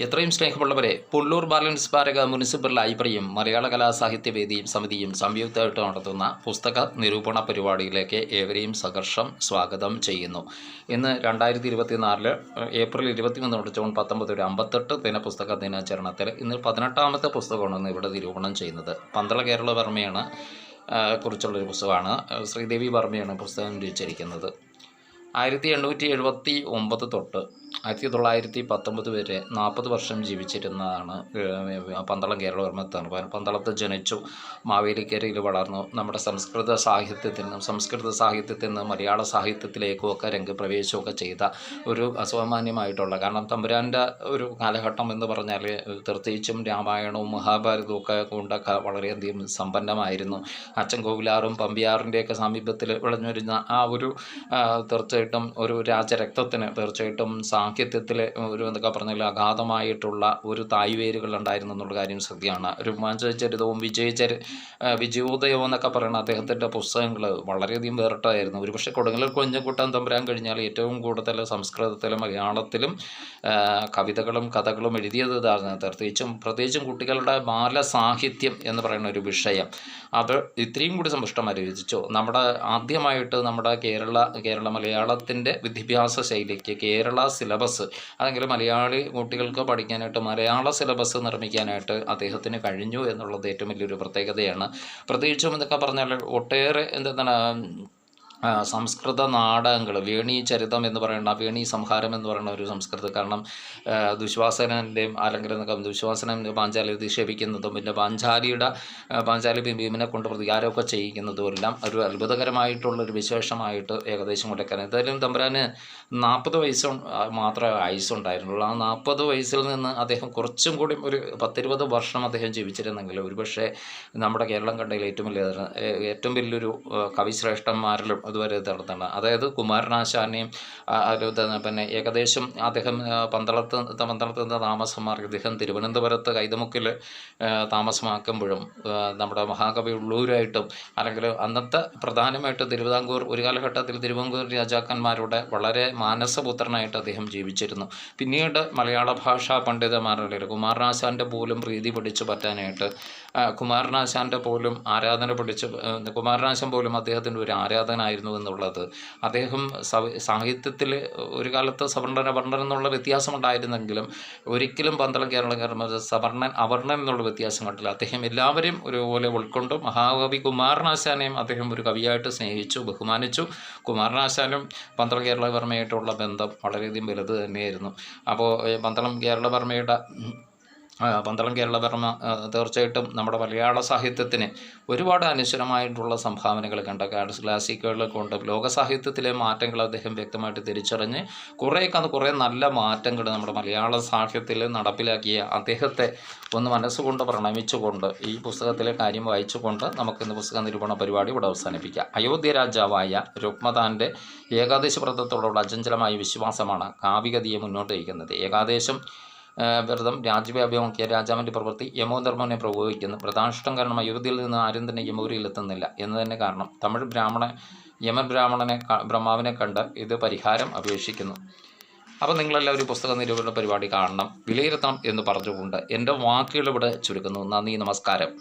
എത്രയും സ്നേഹമുള്ളവരെ, പുള്ളൂർ ബാലൻ സ്മാരക മുനിസിപ്പൽ ലൈബ്രറിയും മലയാള കലാസാഹിത്യവേദിയും സമിതിയും സംയുക്തമായിട്ട് നടത്തുന്ന പുസ്തക നിരൂപണ പരിപാടിയിലേക്ക് ഏവരെയും സഹർഷം സ്വാഗതം ചെയ്യുന്നു. ഇന്ന് 2024 ഏപ്രിൽ 23 തൊട്ട് ജൂൺ 19 ഒരു 58 ദിന പുസ്തക ദിനാചരണത്തിൽ ഇന്ന് 18ാമത്തെ പുസ്തകമാണ് ഇവിടെ നിരൂപണം ചെയ്യുന്നത്. പന്തള കേരളവർമ്മയാണ് കുറിച്ചുള്ളൊരു പുസ്തകമാണ്. ശ്രീദേവി വർമ്മയാണ് പുസ്തകം രചിച്ചിരിക്കുന്നത്. 1879 തൊട്ട് 1919 വരെ 40 വർഷം ജീവിച്ചിരുന്നതാണ് പന്തളം കേരളവർമ്മ. പന്തളത്ത് ജനിച്ചു, മാവേലിക്കരയിൽ വളർന്നു. നമ്മുടെ സംസ്കൃത സാഹിത്യത്തിൽ നിന്ന് മലയാള സാഹിത്യത്തിലേക്കും ഒക്കെ രംഗപ്രവേശമൊക്കെ ചെയ്ത ഒരു അസാമാന്യമായിട്ടുള്ള, കാരണം തമ്പുരാൻ്റെ ഒരു കാലഘട്ടം എന്ന് പറഞ്ഞാൽ പ്രത്യേകിച്ചും രാമായണവും മഹാഭാരതവും ഒക്കെ കൊണ്ടൊക്കെ വളരെയധികം സമ്പന്നമായിരുന്നു. അച്ചൻ കോവിലാറും പമ്പിയാറിൻ്റെയൊക്കെ സമീപത്തിൽ വിളഞ്ഞൊരുന്ന ആ ഒരു തീർച്ചയായിട്ടും ഒരു രാജരക്തത്തിന് തീർച്ചയായിട്ടും സാഹിത്യത്തിൽ ഒരു എന്തൊക്കെ പറഞ്ഞാൽ അഗാധമായിട്ടുള്ള ഒരു തായ്വേരുകൾ ഉണ്ടായിരുന്നു എന്നുള്ള കാര്യം സത്യമാണ്. രോമാഞ്ചചരിതവും വിജയോദയവും എന്നൊക്കെ പറയുന്ന അദ്ദേഹത്തിൻ്റെ പുസ്തകങ്ങൾ വളരെയധികം വേറിട്ടായിരുന്നു. ഒരുപക്ഷെ കൊടുങ്ങല്ലൂർ കുഞ്ഞൻകുട്ടൻ തമ്പുരാൻ കഴിഞ്ഞാൽ ഏറ്റവും കൂടുതൽ സംസ്കൃതത്തിലും മലയാളത്തിലും കവിതകളും കഥകളും എഴുതിയത് ഇതാണ്. പ്രത്യേകിച്ചും കുട്ടികളുടെ ബാലസാഹിത്യം എന്ന് പറയുന്ന ഒരു വിഷയം അത് ഇത്രയും കൂടി സമ്പുഷ്ടമായി രചിച്ചു. ആദ്യമായിട്ട് നമ്മുടെ കേരള മലയാളത്തിൻ്റെ വിദ്യാഭ്യാസ ശൈലിക്ക് കേരള സിലബസ്, അല്ലെങ്കിൽ മലയാളി കുട്ടികൾക്ക് പഠിക്കാനായിട്ട് മലയാള സിലബസ് നിർമ്മിക്കാനായിട്ട് അദ്ദേഹത്തിന് കഴിഞ്ഞു എന്നുള്ളത് ഏറ്റവും വലിയൊരു പ്രത്യേകതയാണ്. പ്രത്യേകിച്ചും എന്നൊക്കെ പറഞ്ഞാൽ ഒട്ടേറെ എന്താണ് സംസ്കൃത നാടകങ്ങൾ, വേണി ചരിതം എന്ന് പറയുന്ന, വേണി സംഹാരം എന്ന് പറയുന്ന ഒരു സംസ്കൃത, കാരണം ദുശ്വാസനൻ്റെയും അല്ലെങ്കിൽ ദുശ്വാസനം പാഞ്ചാലി അധിക്ഷേപിക്കുന്നതും പിന്നെ പാഞ്ചാലി ഭീമനെ കൊണ്ട് പ്രതികാരമൊക്കെ ചെയ്യിക്കുന്നതും എല്ലാം ഒരു അത്ഭുതകരമായിട്ടുള്ളൊരു വിശേഷമായിട്ട് ഏകദേശം കൊണ്ടൊക്കെ. എന്തായാലും തമ്പുരാന് 40 വയസ്സ് മാത്രമേ ആയുസ്സുണ്ടായിരുന്നുള്ളൂ. ആ 40 വയസ്സിൽ നിന്ന് അദ്ദേഹം കുറച്ചും കൂടി ഒരു 10-20 വർഷം അദ്ദേഹം ജീവിച്ചിരുന്നെങ്കിൽ ഒരുപക്ഷെ നമ്മുടെ കേരളം കണ്ടതിൽ ഏറ്റവും വലിയൊരു കവിശ്രേഷ്ഠന്മാരിലും അതുവരെ നടത്തണം. അതായത് കുമാരനാശാനെയും പിന്നെ ഏകദേശം അദ്ദേഹം പന്തളത്ത് നിന്ന് താമസം മാറി അദ്ദേഹം തിരുവനന്തപുരത്ത് കൈതമുക്കിൽ താമസമാക്കുമ്പോഴും നമ്മുടെ മഹാകവി ഉള്ളൂരായിട്ടും, അല്ലെങ്കിൽ അന്നത്തെ പ്രധാനമായിട്ട് തിരുവിതാംകൂർ, ഒരു കാലഘട്ടത്തിൽ തിരുവിതാംകൂർ രാജാക്കന്മാരുടെ വളരെ മാനസപുത്രനായിട്ട് അദ്ദേഹം ജീവിച്ചിരുന്നു. പിന്നീട് മലയാള ഭാഷാ പണ്ഡിതന്മാരുടെ കുമാരനാശാൻ്റെ പോലും പ്രീതി പിടിച്ചു പറ്റാനായിട്ട്, കുമാരനാശാൻ പോലും അദ്ദേഹത്തിൻ്റെ ഒരു ആരാധനായിരുന്നു എന്നുള്ളത്. അദ്ദേഹം സാഹിത്യത്തിൽ ഒരു കാലത്ത് സവർണൻ എന്നുള്ള വ്യത്യാസമുണ്ടായിരുന്നെങ്കിലും ഒരിക്കലും പന്തളം കേരള സവർണൻ അവർണൻ എന്നുള്ള വ്യത്യാസം കണ്ടില്ല. അദ്ദേഹം എല്ലാവരും ഒരുപോലെ ഉൾക്കൊണ്ടു. മഹാകവി കുമാരനാശാനെയും അദ്ദേഹം ഒരു കവിയായിട്ട് സ്നേഹിച്ചു, ബഹുമാനിച്ചു. കുമാരനാശാനും പന്തളം കേരളവർമ്മയായിട്ടുള്ള ബന്ധം വളരെയധികം വലുത് തന്നെയായിരുന്നു. അപ്പോൾ പന്തളം കേരളവർമ്മ തീർച്ചയായിട്ടും നമ്മുടെ മലയാള സാഹിത്യത്തിന് ഒരുപാട് അനശ്വരമായിട്ടുള്ള സംഭാവനകൾ കണ്ട ക്ലാസിക്കുകൾ കൊണ്ട് ലോകസാഹിത്യത്തിലെ മാറ്റങ്ങൾ അദ്ദേഹം വ്യക്തമായിട്ട് തിരിച്ചറിഞ്ഞ് കുറേ നല്ല മാറ്റങ്ങൾ നമ്മുടെ മലയാള സാഹിത്യത്തിൽ നടപ്പിലാക്കിയ അദ്ദേഹത്തെ ഒന്ന് മനസ്സുകൊണ്ട് പ്രണമിച്ചുകൊണ്ട് ഈ പുസ്തകത്തിലെ കാര്യം വായിച്ചുകൊണ്ട് നമുക്കിന്ന് പുസ്തക നിരൂപണ പരിപാടി ഇവിടെ അവസാനിപ്പിക്കാം. അയോധ്യ രാജാവായ രുക്മദാൻ്റെ ഏകാദശ വ്രതത്തോടുള്ള അചഞ്ചലമായ വിശ്വാസമാണ് കാവ്യഗതിയെ മുന്നോട്ട് നയിക്കുന്നത്. ഏകാദശം വ്രതം രാജ്യവ്യാപകമാക്കിയ രാജാവിൻ്റെ പ്രവൃത്തി യമോധർമ്മനെ പ്രകോപിക്കുന്നു. വ്രതാനുഷ്ഠം കാരണം അയോധ്യയിൽ നിന്ന് ആരും തന്നെ യമപുരിയിലെത്തുന്നില്ല എന്ന് തന്നെ കാരണം യമബ്രാഹ്മണനെ ബ്രഹ്മാവിനെ കണ്ട് ഇത് പരിഹാരം അപേക്ഷിക്കുന്നു. അപ്പോൾ നിങ്ങളെല്ലാവരും പുസ്തക നിരൂപണ പരിപാടി കാണണം, വിലയിരുത്തണം എന്ന് പറഞ്ഞുകൊണ്ട് എൻ്റെ വാക്കുകൾ ഇവിടെ ചുരുക്കുന്നു. നന്ദി, നമസ്കാരം.